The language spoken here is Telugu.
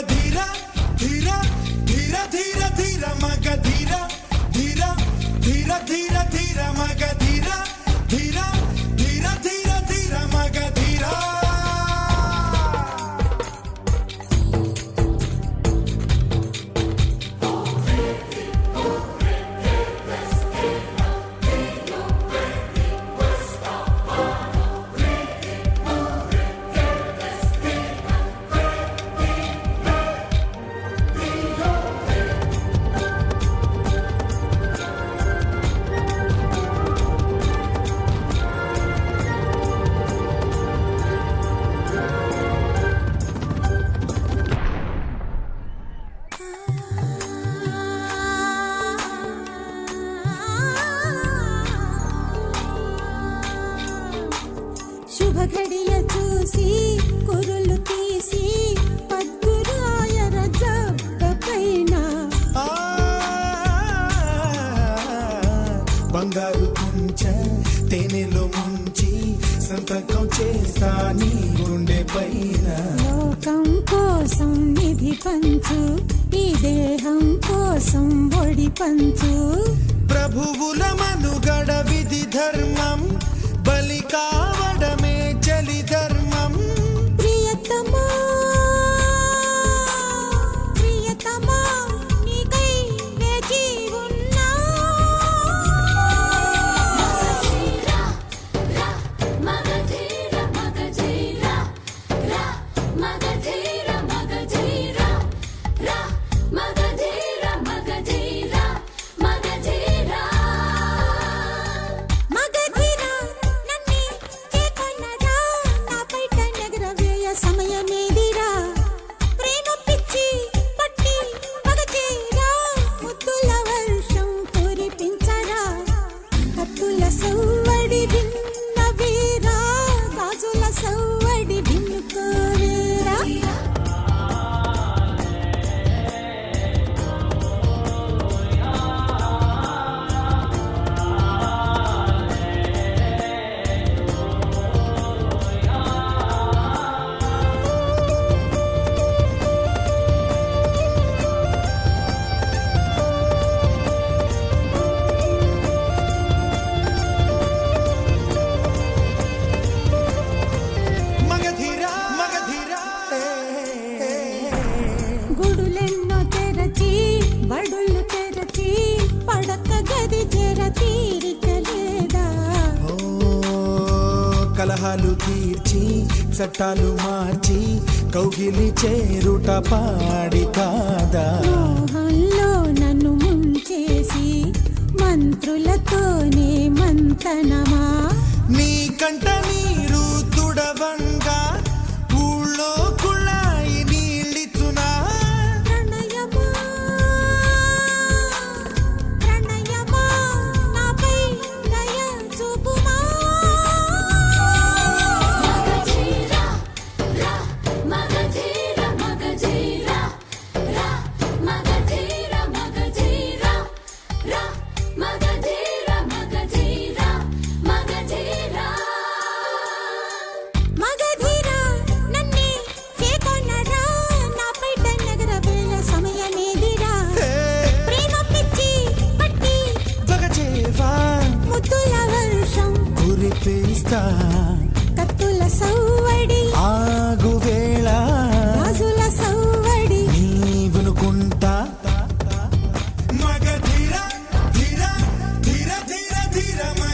ధీర ధీర ధీర ధీర ధీర మగ ధీర ధీర ధీర ధీర ధీర మగ ధీర ధీర ధీర ధీర ధీర మగ ధీర శుభఘడియ చూసి కురులు తీసి పద్దురాయర జబ్బపైన బంగారు కుంచ తేనెలో ముంచి సంతకం చేస్తా నీ గుండె పైన లోకం కోసం నిధి పంచు ఈ దేహం కోసం ఒడి పంచు ప్రభువుల మనుగడ విధి ధర్మం బలి కావడమే చలి ధర్మం ప్రియతమా ప్రియతమా నీకై వేచి ఉన్నా మగధీర మగధీర రా మగధీర మగధీర రా మగధీర మగధీర మగధీర మగధీర నన్నే చేకొన్నరా నా పైట నగరవేయ సమయమేదిరా ప్రేమ పిచ్చి పట్టి మగధీరా ముద్దుల వర్షం కురిపించరా కత్తుల సవ్వడి విన్న వీరా గాజుల సవ్వడి విన్నుకోవేరా మగధీర మగధీర గుడులెన్నో తెరచి బడులు తెరచి పడక గది చెర తీరిక లేదా ఓ కలహాలు తీర్చి చట్టాలు మార్చి కౌగిలి చేరుట పాడి కాదా మోహంలో నన్ను ముంచేసి మంత్రులతోనే మంతనమా నీ కంట నీరు తుడవంగా ఊళ్ళో